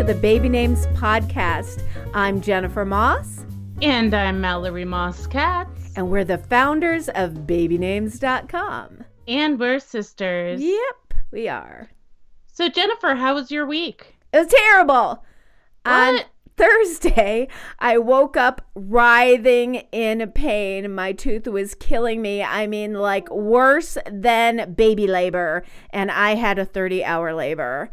to the Baby Names Podcast. I'm Jennifer Moss. And I'm Mallory Moss Katz. And we're the founders of babynames.com. And we're sisters. Yep, we are. So Jennifer, how was your week? It was terrible. What? On Thursday, I woke up writhing in pain. My tooth was killing me. I mean, like worse than baby labor. And I had a 30-hour labor.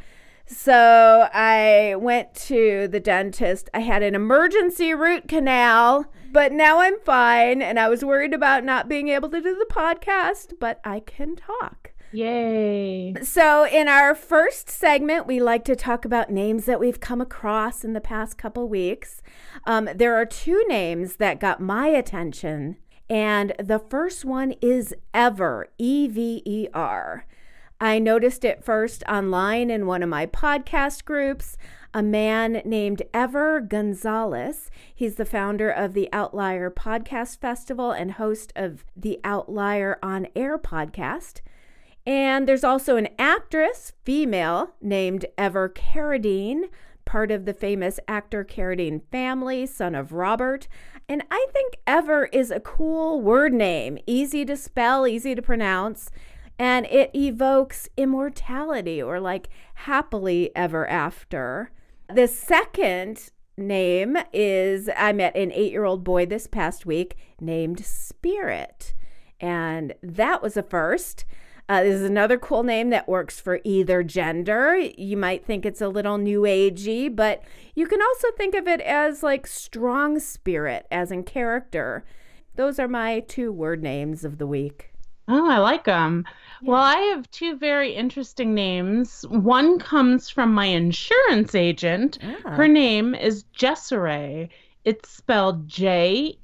So I went to the dentist. I had an emergency root canal, but now I'm fine. And I was worried about not being able to do the podcast, but I can talk. Yay. So in our first segment, we like to talk about names that we've come across in the past couple weeks. There are two names that got my attention. And the first one is Ever, E-V-E-R. I noticed it first online in one of my podcast groups. A man named Ever Gonzalez. He's the founder of the Outlier Podcast Festival and host of the Outlier On Air podcast. And there's also an actress, female, named Ever Carradine, part of the famous actor Carradine family, son of Robert. And I think Ever is a cool word name, easy to spell, easy to pronounce. And it evokes immortality or like happily ever after. The second name is, I met an 8-year-old boy this past week named Spirit. And that was a first. This is another cool name that works for either gender. You might think it's a little new agey, but you can also think of it as like strong spirit, as in character. Those are my two word names of the week. Oh, I like them. Yeah. Well, I have two very interesting names. One comes from my insurance agent. Ah. Her name is Jeseray. It's spelled Jeseray.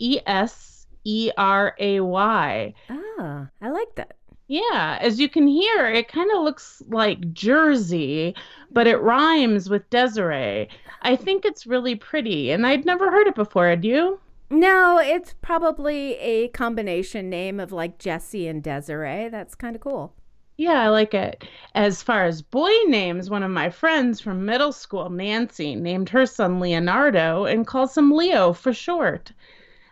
Ah, I like that. Yeah, as you can hear, it kind of looks like Jersey, but it rhymes with Desiree. I think it's really pretty, and I'd never heard it before. Had you? No, it's probably a combination name of like Jesse and Desiree. That's kind of cool. Yeah, I like it. As far as boy names, one of my friends from middle school, Nancy, named her son Leonardo and calls him Leo for short.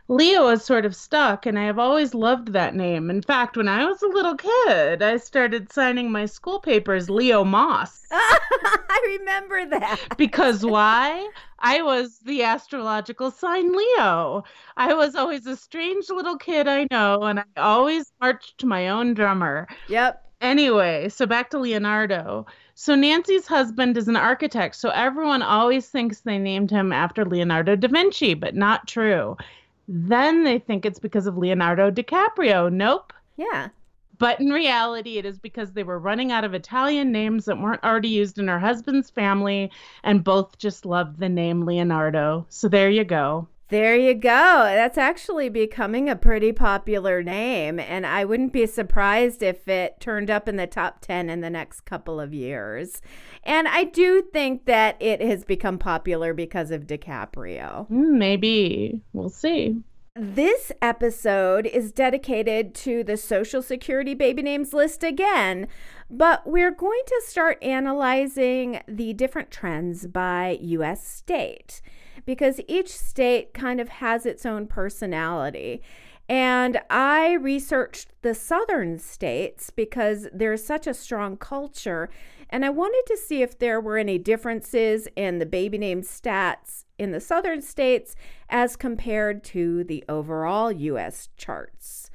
Leo is sort of stuck, and I have always loved that name. In fact, when I was a little kid, I started signing my school papers Leo Moss. I remember that. Because why? I was the astrological sign Leo. I was always a strange little kid, I know, and I always marched to my own drummer. Yep. Anyway, so back to Leonardo. So Nancy's husband is an architect, so everyone always thinks they named him after Leonardo da Vinci, but not true. Then they think it's because of Leonardo DiCaprio. Nope. Yeah. But in reality, it is because they were running out of Italian names that weren't already used in her husband's family, and both just loved the name Leonardo. So there you go. There you go. That's actually becoming a pretty popular name, and I wouldn't be surprised if it turned up in the top 10 in the next couple of years. And I do think that it has become popular because of DiCaprio. Maybe. We'll see. This episode is dedicated to the Social Security baby names list again, but we're going to start analyzing the different trends by U.S. state, because each state kind of has its own personality. And I researched the southern states because there's such a strong culture, and I wanted to see if there were any differences in the baby name stats in the southern states as compared to the overall U.S. charts.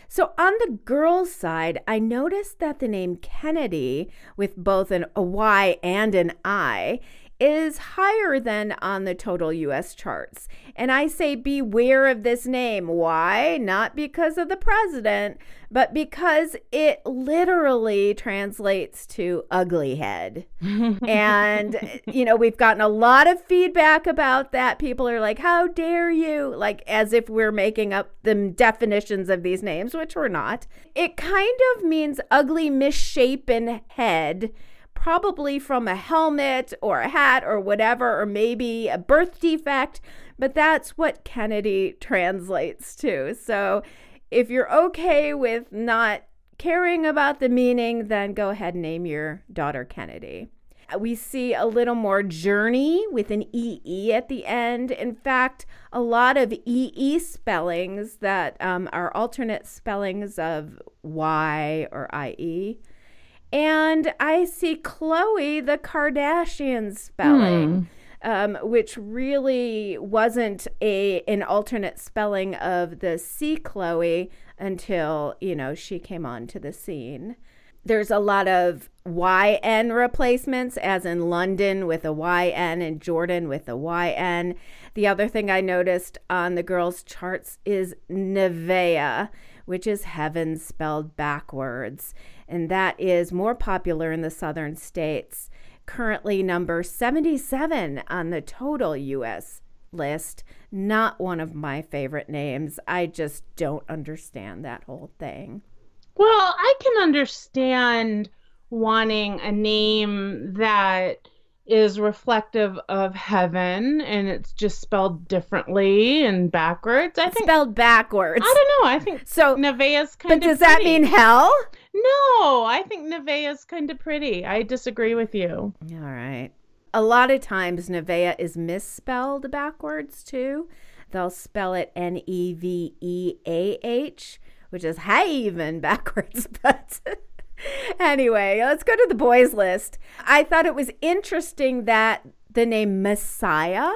So on the girls' side, I noticed that the name Kennedy, with both a Y and an I, is higher than on the total U.S. charts. And I say beware of this name. Why? Not because of the president, but because it literally translates to ugly head. And, you know, we've gotten a lot of feedback about that. People are like, how dare you? Like, as if we're making up the definitions of these names, which we're not. It kind of means ugly, misshapen head, probably from a helmet or a hat or whatever, or maybe a birth defect, but that's what Kennedy translates to. So if you're okay with not caring about the meaning, then go ahead and name your daughter Kennedy. We see a little more journey with an EE at the end. In fact, a lot of EE spellings that are alternate spellings of Y or IE. And I see Chloe, the Kardashian spelling, which really wasn't an alternate spelling of the C Chloe until, she came onto the scene. There's a lot of YN replacements, as in London with a YN and Jordan with a YN. The other thing I noticed on the girls' charts is Nevaeh, which is heaven spelled backwards. And that is more popular in the southern states. Currently number 77 on the total U.S. list. Not one of my favorite names. I just don't understand that whole thing. Well, I can understand wanting a name that is reflective of heaven and it's just spelled differently and backwards. I think spelled backwards. I don't know. I think so. Nevaeh's kind of But does pretty. That mean hell? No, I think Nevaeh's kind of pretty. I disagree with you. All right. A lot of times Nevaeh is misspelled backwards too. They'll spell it Neveah, which is haven backwards. But anyway, let's go to the boys list. I thought it was interesting that the name Messiah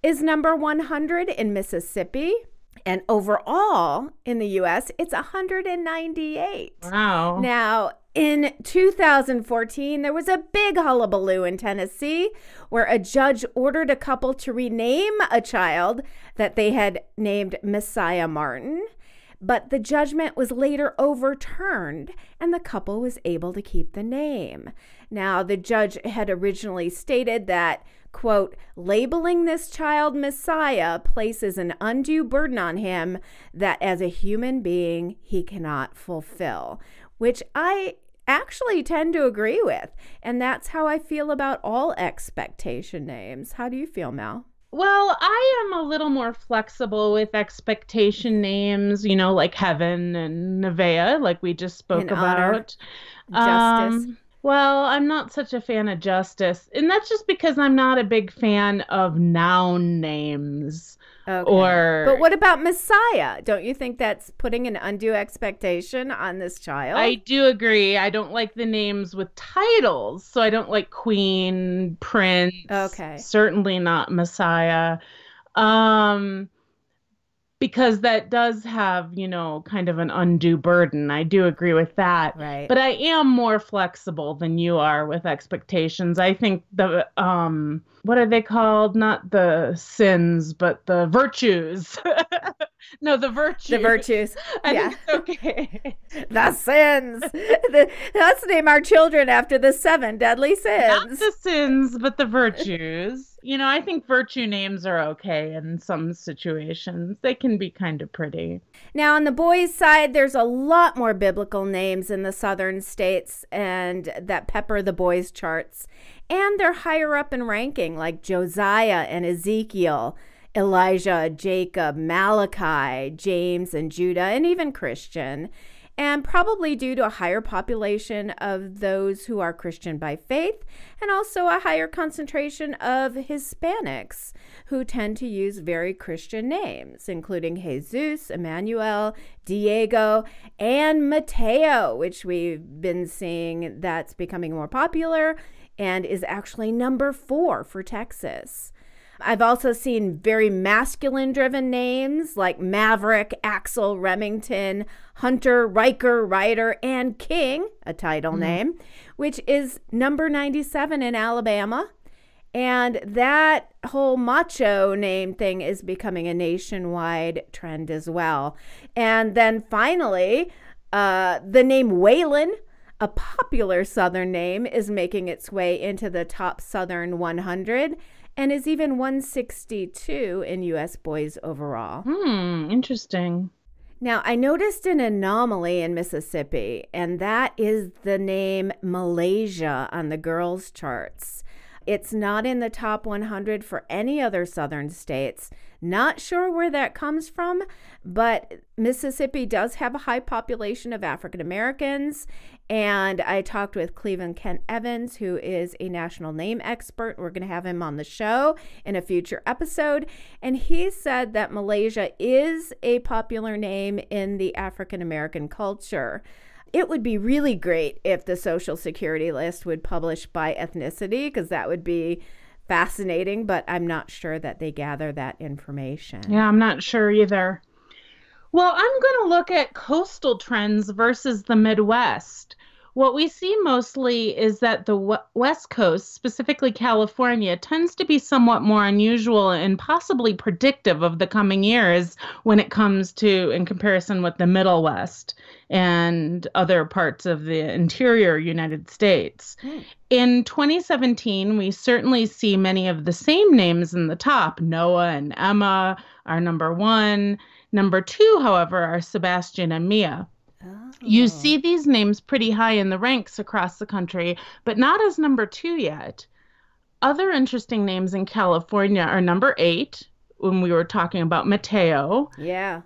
is number 100 in Mississippi. And overall in the U.S., it's 198. Wow. Now, in 2014, there was a big hullabaloo in Tennessee where a judge ordered a couple to rename a child that they had named Messiah Martin. But the judgment was later overturned, and the couple was able to keep the name. Now, the judge had originally stated that, quote, labeling this child Messiah places an undue burden on him that as a human being he cannot fulfill, which I actually tend to agree with. And that's how I feel about all expectation names. How do you feel, Mel? Well, I am a little more flexible with expectation names, like heaven and Nevaeh, like we just spoke about. Justice. Well, I'm not such a fan of justice, and that's just because I'm not a big fan of noun names. Okay. But what about Messiah? Don't you think that's putting an undue expectation on this child? I do agree. I don't like the names with titles. So I don't like Queen, Prince. Okay. Certainly not Messiah. Because that does have, kind of an undue burden. I do agree with that. Right. But I am more flexible than you are with expectations. I think the, what are they called? Not the sins, but the virtues. No, the virtues. The virtues. I think it's okay. The sins. Let's name our children after the 7 deadly sins. Not the sins, but the virtues. I think virtue names are okay in some situations. They can be kind of pretty. Now, on the boys' side, there's a lot more biblical names in the southern states and that pepper the boys' charts. And they're higher up in ranking, like Josiah and Ezekiel, Elijah, Jacob, Malachi, James, and Judah, and even Christian. And probably due to a higher population of those who are Christian by faith, and also a higher concentration of Hispanics who tend to use very Christian names, including Jesus, Emmanuel, Diego, and Mateo, which we've been seeing that's becoming more popular and is actually number 4 for Texas. I've also seen very masculine-driven names like Maverick, Axel, Remington, Hunter, Riker, Ryder, and King, a title name, which is number 97 in Alabama. And that whole macho name thing is becoming a nationwide trend as well. And then finally, the name Waylon, a popular Southern name, is making its way into the top Southern 100 and is even 162 in U.S. boys overall. Interesting. Now, I noticed an anomaly in Mississippi, and that is the name Malaysia on the girls' charts. It's not in the top 100 for any other southern states. Not sure where that comes from, but Mississippi does have a high population of African Americans. And I talked with Cleveland Kent Evans, who is a national name expert. We're going to have him on the show in a future episode. And he said that Malaysia is a popular name in the African American culture. It would be really great if the Social Security list would publish by ethnicity, because that would be fascinating, but I'm not sure that they gather that information. Yeah, I'm not sure either. Well, I'm going to look at coastal trends versus the Midwest. What we see mostly is that the West Coast, specifically California, tends to be somewhat more unusual and possibly predictive of the coming years when it comes to, in comparison with the Middle West and other parts of the interior United States. In 2017, we certainly see many of the same names in the top. Noah and Emma are number 1. Number 2, however, are Sebastian and Mia. You see these names pretty high in the ranks across the country, but not as number 2 yet. Other interesting names in California are number 8, when we were talking about Mateo. Yeah.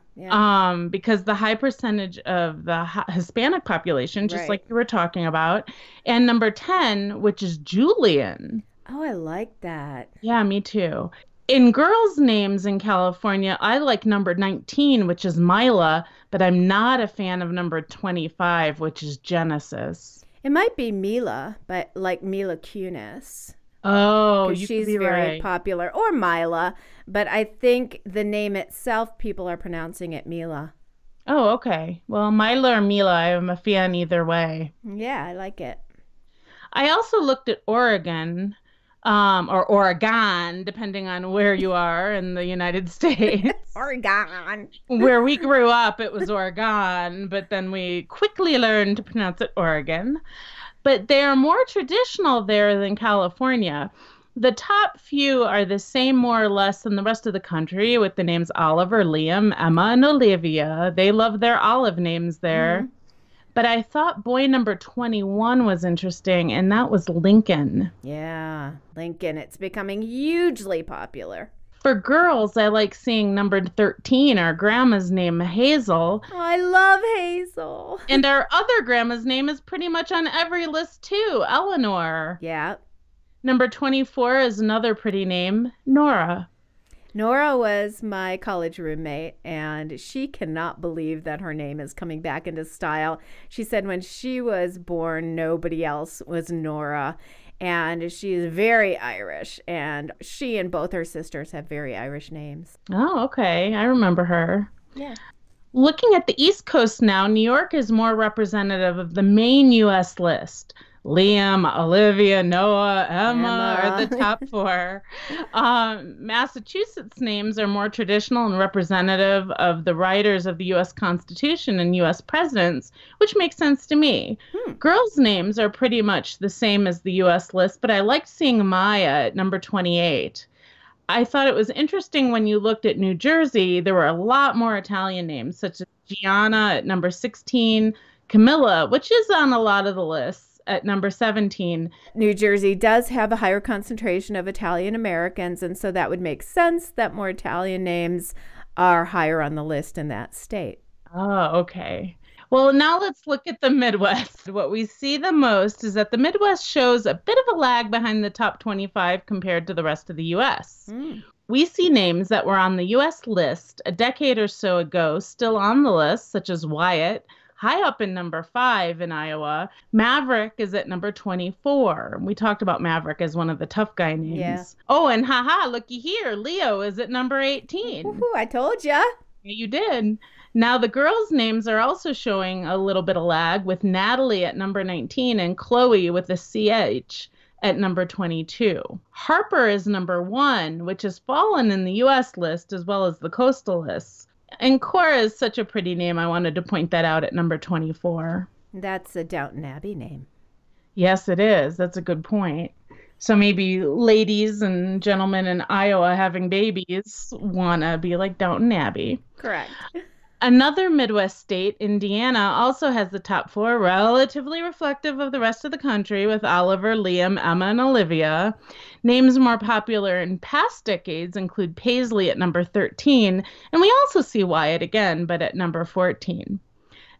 Because the high percentage of the Hispanic population, just like you were talking about. And number 10, which is Julian. Oh, I like that. Yeah, me too. In girls' names in California, I like number 19, which is Mila, but I'm not a fan of number 25, which is Genesis. It might be Mila, but like Mila Kunis. Oh, you she's could be very right. popular. Or Mila, but I think the name itself, people are pronouncing it Mila. Oh, okay. Well, Mila or Mila, I'm a fan either way. Yeah, I like it. I also looked at Oregon. Or Oregon, depending on where you are in the United States. Oregon. Where we grew up, it was Oregon, but then we quickly learned to pronounce it Oregon. But they are more traditional there than California. The top few are the same more or less than the rest of the country, with the names Oliver, Liam, Emma, and Olivia. They love their olive names there. Mm-hmm. But I thought boy number 21 was interesting, and that was Lincoln. Yeah, Lincoln. It's becoming hugely popular. For girls, I like seeing number 13, our grandma's name, Hazel. Oh, I love Hazel. And our other grandma's name is pretty much on every list, too, Eleanor. Yeah. Number 24 is another pretty name, Nora. Nora was my college roommate, and she cannot believe that her name is coming back into style. She said when she was born, nobody else was Nora, and she is very Irish, and she and both her sisters have very Irish names. Oh, okay. I remember her. Yeah. Looking at the East Coast now, New York is more representative of the main U.S. list. Liam, Olivia, Noah, Emma are the top 4. Massachusetts names are more traditional and representative of the writers of the U.S. Constitution and U.S. presidents, which makes sense to me. Girls' names are pretty much the same as the U.S. list, but I liked seeing Maya at number 28. I thought it was interesting when you looked at New Jersey, there were a lot more Italian names, such as Gianna at number 16, Camilla, which is on a lot of the lists, at number 17. New Jersey does have a higher concentration of Italian Americans, and so that would make sense that more Italian names are higher on the list in that state. Oh, okay. Well, now let's look at the Midwest. What we see the most is that the Midwest shows a bit of a lag behind the top 25 compared to the rest of the U.S. We see names that were on the U.S. list a decade or so ago still on the list, such as Wyatt, high up in number 5 in Iowa. Maverick is at number 24. We talked about Maverick as one of the tough guy names. Yeah. Oh, and looky here. Leo is at number 18. Woo-hoo, I told ya. Yeah, you did. Now, the girls' names are also showing a little bit of lag, with Natalie at number 19 and Chloe with a CH at number 22. Harper is number 1, which has fallen in the U.S. list as well as the coastal lists. And Cora is such a pretty name. I wanted to point that out at number 24. That's a Downton Abbey name. Yes, it is. That's a good point. So maybe ladies and gentlemen in Iowa having babies want to be like Downton Abbey. Correct. Another Midwest state, Indiana, also has the top four, relatively reflective of the rest of the country, with Oliver, Liam, Emma, and Olivia. Names more popular in past decades include Paisley at number 13, and we also see Wyatt again, but at number 14.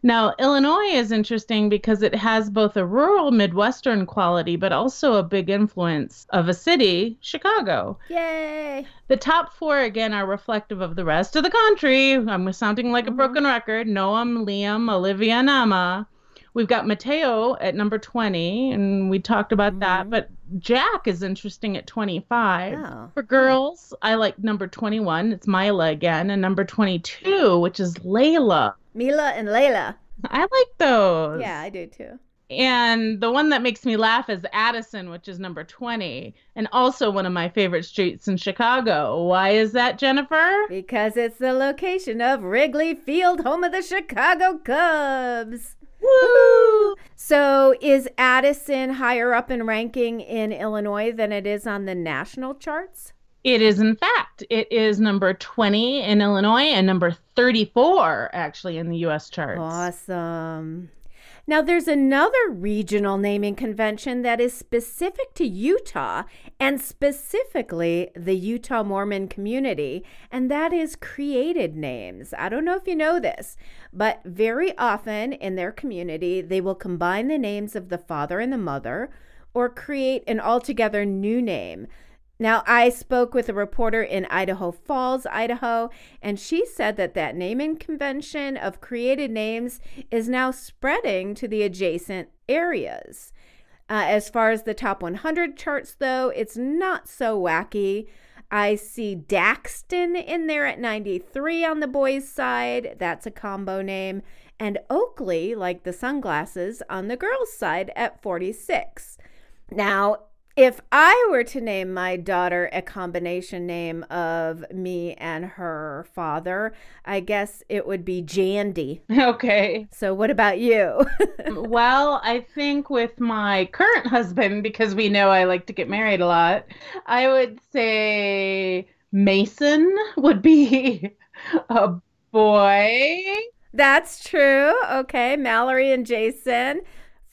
Now, Illinois is interesting because it has both a rural Midwestern quality, but also a big influence of a city, Chicago. Yay! The top four, again, are reflective of the rest of the country. I'm sounding like a broken record. Noam, Liam, Olivia, and Emma. We've got Mateo at number 20, and we talked about that. But Jack is interesting at 25. Oh. For girls, I like number 21. It's Mila again. And number 22, which is Layla. Mila and Layla. I like those. Yeah, I do too. And the one that makes me laugh is Addison, which is number 20, and also one of my favorite streets in Chicago. Why is that, Jennifer? Because it's the location of Wrigley Field, home of the Chicago Cubs. Woo! So is Addison higher up in ranking in Illinois than it is on the national charts? It is, in fact. It is number 20 in Illinois and number 34, actually, in the U.S. charts. Awesome. Now, there's another regional naming convention that is specific to Utah and specifically the Utah Mormon community, and that is created names. I don't know if you know this, but very often in their community, they will combine the names of the father and the mother or create an altogether new name. Now, I spoke with a reporter in Idaho Falls, Idaho, and she said that naming convention of created names is now spreading to the adjacent areas. As far as the top 100 charts, though, it's not so wacky. I see Daxton in there at 93 on the boys' side. That's a combo name. And Oakley, like the sunglasses, on the girls' side at 46. Now, if I were to name my daughter a combination name of me and her father, I guess it would be Jandy. Okay. So what about you? Well, I think with my current husband, because we know I like to get married a lot, I would say Mason would be a boy. That's true. Okay, Mallory and Jason.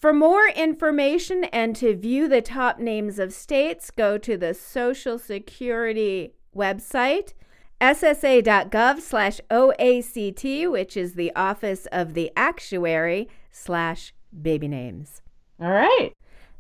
For more information and to view the top names of states, go to the Social Security website, ssa.gov/OACT, which is the Office of the Actuary /baby names. All right.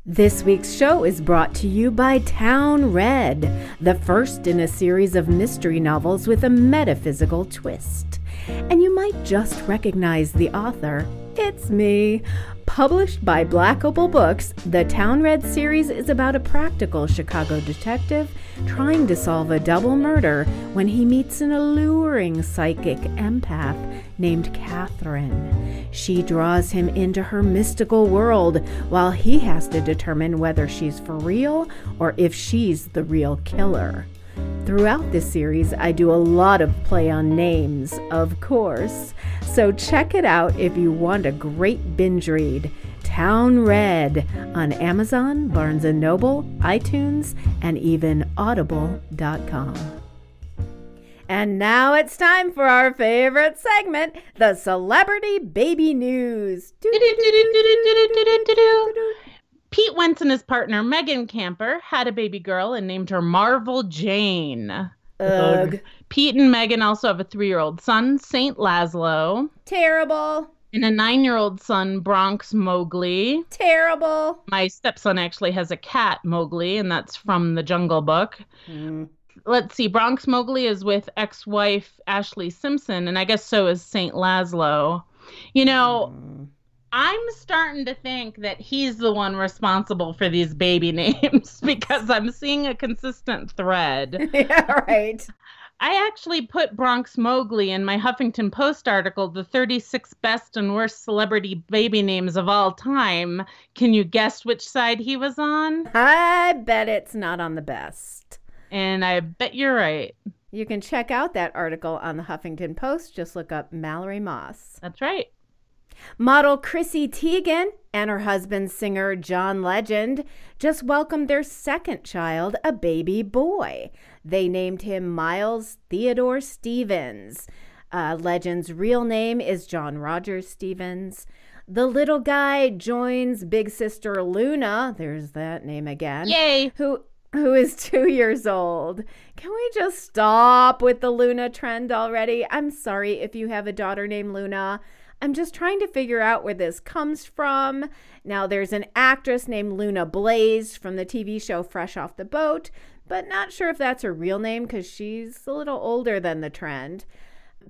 This week's show is brought to you by Town Red, the first in a series of mystery novels with a metaphysical twist. And you might just recognize the author. It's me. Published by Black Opal Books, the Town Red series is about a practical Chicago detective trying to solve a double murder when he meets an alluring psychic empath named Catherine. She draws him into her mystical world while he has to determine whether she's for real or if she's the real killer. Throughout this series, I do a lot of play on names, of course. So check it out if you want a great binge read. Town Red on Amazon, Barnes & Noble, iTunes, and even audible.com. And now it's time for our favorite segment, the Celebrity Baby News. Pete Wentz and his partner, Megan Camper, had a baby girl and named her Marvel Jane. Ugh. Pete and Megan also have a 3-year-old son, Saint Laszlo. Terrible. And a 9-year-old son, Bronx Mowgli. Terrible. My stepson actually has a cat, Mowgli, and that's from the Jungle Book. Let's see, Bronx Mowgli is with ex-wife Ashley Simpson, and I guess so is Saint Laszlo. You know, I'm starting to think that he's the one responsible for these baby names because I'm seeing a consistent thread. Yeah, right. I actually put Bronx Mowgli in my Huffington Post article, the 36 best and worst celebrity baby names of all time. Can you guess which side he was on? I bet it's not on the best. And I bet you're right. You can check out that article on the Huffington Post. Just look up Mallory Moss. That's right. Model Chrissy Teigen and her husband, singer John Legend, just welcomed their second child, a baby boy. They named him Miles Theodore Stevens. Legend's real name is John Rogers Stevens. The little guy joins big sister Luna, there's that name again. Yay! Who is 2 years old. Can we just stop with the Luna trend already? I'm sorry if you have a daughter named Luna. I'm just trying to figure out where this comes from. Now, there's an actress named Luna Blaze from the TV show Fresh Off the Boat, but not sure if that's her real name because she's a little older than the trend.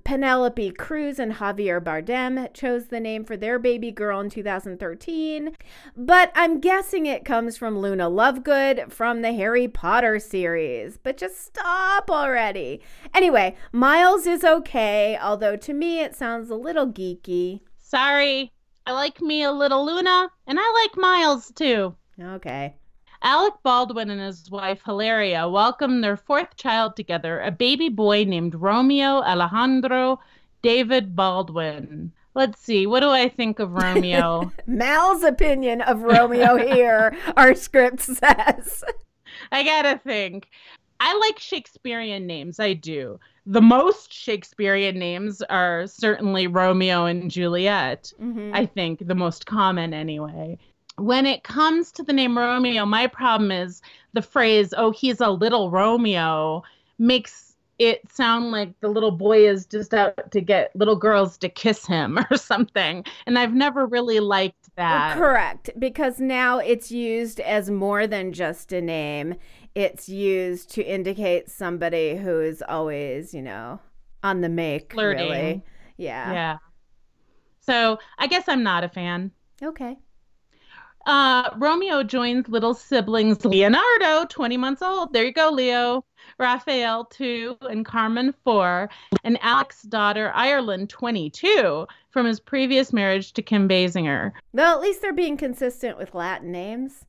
Penelope Cruz and Javier Bardem chose the name for their baby girl in 2013, but I'm guessing it comes from Luna Lovegood from the Harry Potter series. But just stop already. Anyway, Miles is okay, although to me it sounds a little geeky. Sorry, I like me a little Luna, and I like Miles too. Okay. Alec Baldwin and his wife Hilaria welcomed their fourth child together, a baby boy named Romeo Alejandro David Baldwin. Let's see, what do I think of Romeo? Mal's opinion of Romeo here, our script says. I gotta think. I like Shakespearean names, I do. The most Shakespearean names are certainly Romeo and Juliet. I think the most common anyway. When it comes to the name Romeo, my problem is the phrase, oh, he's a little Romeo, makes it sound like the little boy is just out to get little girls to kiss him or something. And I've never really liked that. Correct, because now it's used as more than just a name. It's used to indicate somebody who is always, on the make, flirting. Really. Yeah. So I guess I'm not a fan. Okay. Romeo joins little siblings Leonardo, 20 months old. There you go, Leo. Raphael, 2, and Carmen, 4. And Alec's daughter, Ireland, 22, from his previous marriage to Kim Basinger. Well, at least they're being consistent with Latin names.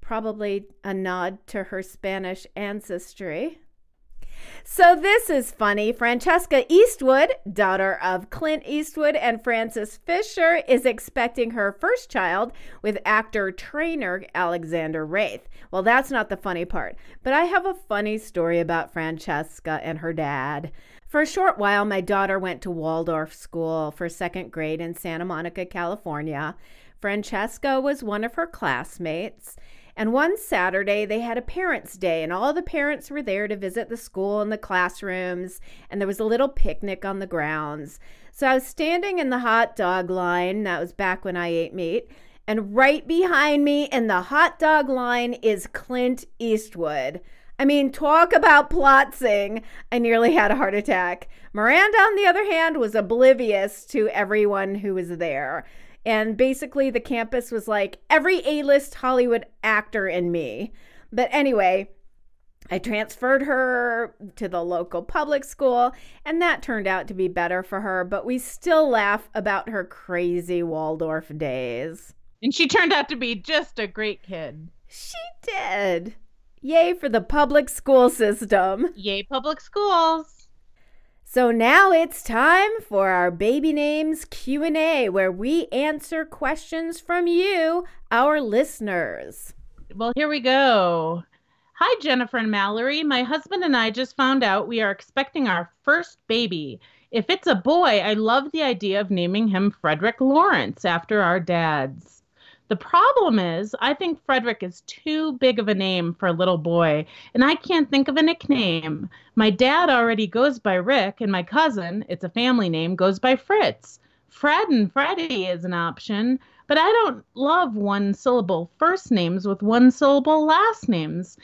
Probably a nod to her Spanish ancestry. So this is funny. Francesca Eastwood, daughter of Clint Eastwood and Frances Fisher, is expecting her first child with actor-trainer Alexander Wraith. Well, that's not the funny part, but I have a funny story about Francesca and her dad. For a short while, my daughter went to Waldorf school for second grade in Santa Monica, California. Francesca was one of her classmates. And one Saturday, they had a parents' day, and all the parents were there to visit the school and the classrooms, and there was a little picnic on the grounds. So I was standing in the hot dog line. That was back when I ate meat. And right behind me in the hot dog line is Clint Eastwood. I mean, talk about plotzing. I nearly had a heart attack. Miranda, on the other hand, was oblivious to everyone who was there. And basically the campus was like every A-list Hollywood actor and me. But anyway, I transferred her to the local public school, and that turned out to be better for her. But we still laugh about her crazy Waldorf days. And she turned out to be just a great kid. She did. Yay for the public school system. Yay, public schools. So now it's time for our baby names Q&A, where we answer questions from you, our listeners. Well, here we go. Hi, Jennifer and Mallory. My husband and I just found out we are expecting our first baby. If it's a boy, I love the idea of naming him Frederick Lawrence after our dads. The problem is, I think Frederick is too big of a name for a little boy, and I can't think of a nickname. My dad already goes by Rick, and my cousin, it's a family name, goes by Fritz. Fred and Freddie is an option, but I don't love one-syllable first names with one-syllable last names.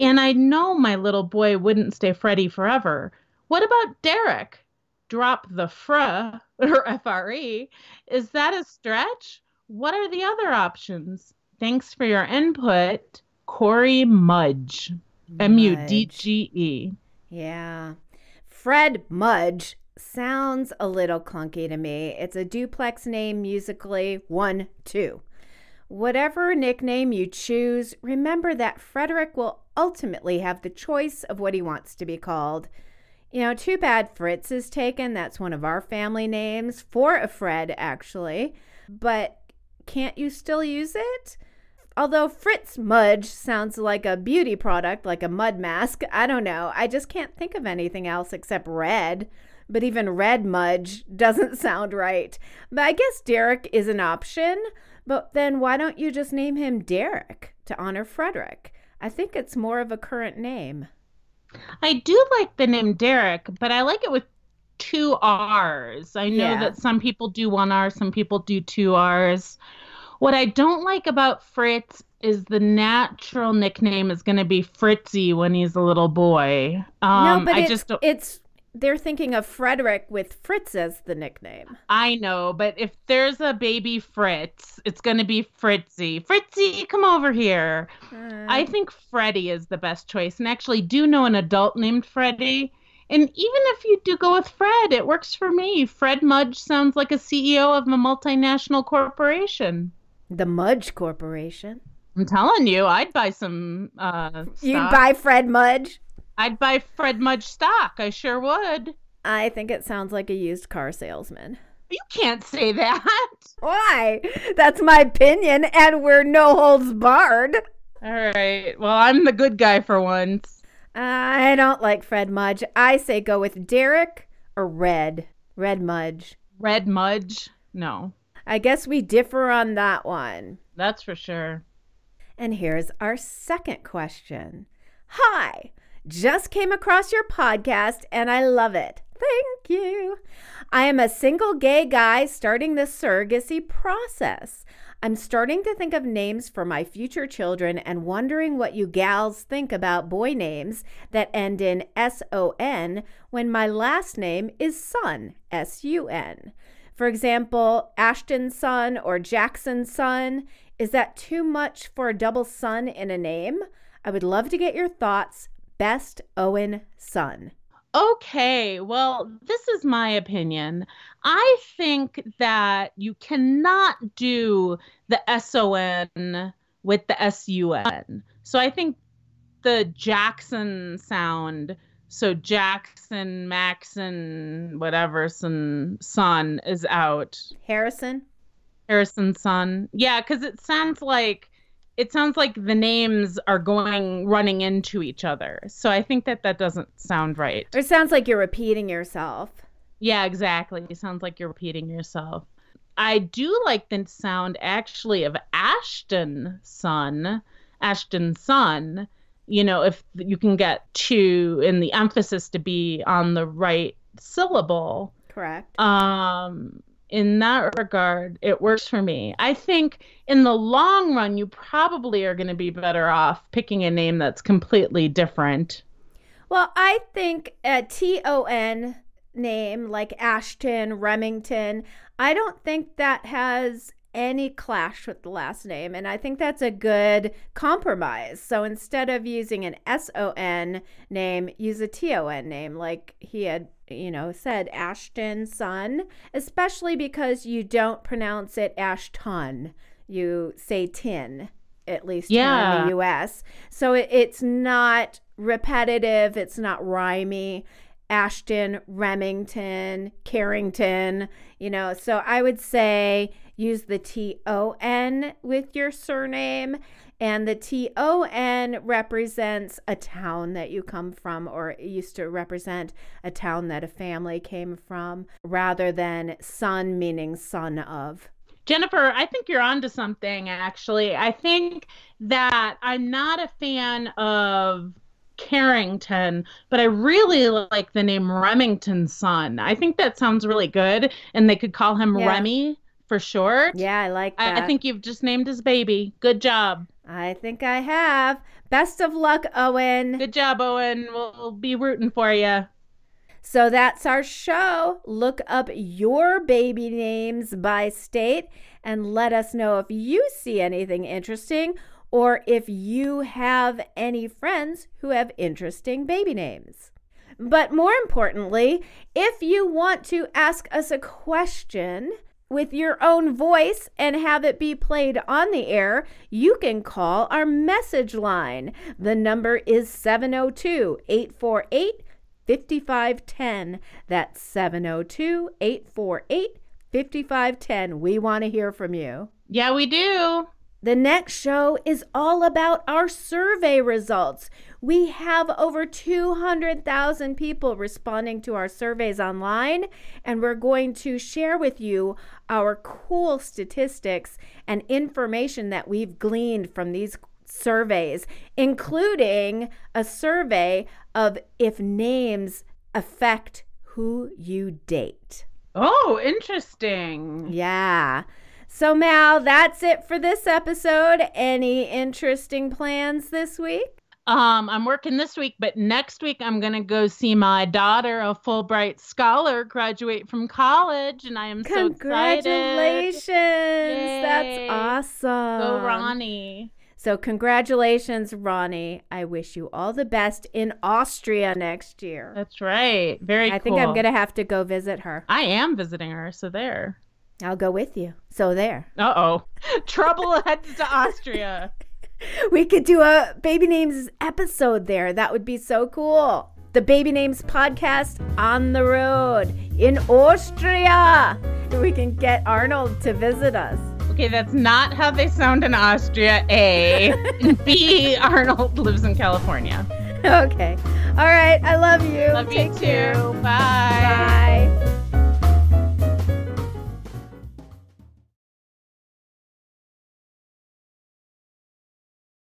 And I know my little boy wouldn't stay Freddie forever. What about Derek? Drop the fr, or F-R-E. Is that a stretch? What are the other options? Thanks for your input, Corey Mudge. M-U-D-G-E. Yeah. Fred Mudge sounds a little clunky to me. It's a duplex name musically, 1, 2. Whatever nickname you choose, remember that Frederick will ultimately have the choice of what he wants to be called. Too bad Fritz is taken. That's one of our family names for a Fred, actually. But can't you still use it? Although Fritz Mudge sounds like a beauty product, like a mud mask. I don't know. I just can't think of anything else except red. but even Red Mudge doesn't sound right. But I guess Derek is an option. But then why don't you just name him Derek to honor Frederick? I think it's more of a current name. I do like the name Derek, but I like it with two R's. I know that some people do one R, some people do two R's. What I don't like about Fritz is the natural nickname is going to be Fritzy when he's a little boy. No, but they're thinking of Frederick with Fritz as the nickname. I know, but if there's a baby Fritz, it's going to be Fritzy. Fritzy, come over here. I think Freddie is the best choice, and actually do know an adult named Freddie. And even if you do go with Fred, it works for me. Fred Mudge sounds like a CEO of a multinational corporation. The Mudge Corporation? I'm telling you, I'd buy some stock. You'd buy Fred Mudge? I'd buy Fred Mudge stock. I sure would. I think it sounds like a used car salesman. You can't say that. Why? That's my opinion, and we're no holds barred. All right. Well, I'm the good guy for once. I don't like Fred Mudge. I say go with Derek or Red Mudge. Red Mudge? No. I guess we differ on that one. That's for sure. And here's our second question. Hi, just came across your podcast and I love it. Thank you. I am a single gay guy starting the surrogacy process. I'm starting to think of names for my future children and wondering what you gals think about boy names that end in S-O-N when my last name is Sun, S-U-N. For example, Ashton's son or Jackson's son. Is that too much for a double son in a name? I would love to get your thoughts. Best, Owen Son. Okay, well, this is my opinion. I think that you cannot do the S-O-N with the S-U-N. So I think the Jackson sound, so Jackson, Maxon, whatever, son is out. Harrison's son. Yeah, because it sounds like the names are running into each other. So I think that doesn't sound right. It sounds like you're repeating yourself. Yeah, exactly. It sounds like you're repeating yourself. I do like the sound actually of Ashton's son. You know, if you can get two and the emphasis to be on the right syllable. Correct. In that regard, it works for me. I think in the long run, you probably are going to be better off picking a name that's completely different. Well, I think a T-O-N name like Ashton, Remington, I don't think that has any clash with the last name. And I think that's a good compromise. So instead of using an S-O-N name, use a T-O-N name like he had said, Ashton's son, especially because you don't pronounce it Ashton. You say tin, at least here in the U.S. So it's not repetitive. It's not rhymey. Ashton, Remington, Carrington, so I would say use the T-O-N with your surname. And the T-O-N represents a town that you come from, or it used to represent a town that a family came from, rather than son meaning son of. Jennifer, I think you're onto something, actually. I think that I'm not a fan of Carrington, but I really like the name Remington's son. I think that sounds really good, and they could call him Remy for short. Yeah, I like that. I think you've just named his baby. Good job. I think I have. Best of luck, Owen. Good job, Owen. We'll be rooting for you. So that's our show. Look up your baby names by state and let us know if you see anything interesting or if you have any friends who have interesting baby names. But more importantly, if you want to ask us a question with your own voice and have it be played on the air, you can call our message line. The number is 702-848-5510. That's 702-848-5510. We want to hear from you. Yeah, we do. The next show is all about our survey results. We have over 200,000 people responding to our surveys online, and we're going to share with you our cool statistics and information that we've gleaned from these surveys, including a survey of if names affect who you date. Oh, interesting. Yeah. So, Mal, that's it for this episode. Any interesting plans this week? I'm working this week, but next week I'm going to go see my daughter, a Fulbright scholar, graduate from college, and I am so excited. Congratulations. Yay. That's awesome. Go, Ronnie. So congratulations, Ronnie. I wish you all the best in Austria next year. That's right. Very cool. I think I'm going to have to go visit her. I am visiting her, so there. I'll go with you. So there. Uh-oh. Trouble heads to Austria. We could do a Baby Names episode there. That would be so cool. The Baby Names podcast on the road in Austria. We can get Arnold to visit us. Okay, that's not how they sound in Austria, A. And B, Arnold lives in California. Okay. All right. I love you. Love Take you too. care. Bye. Bye.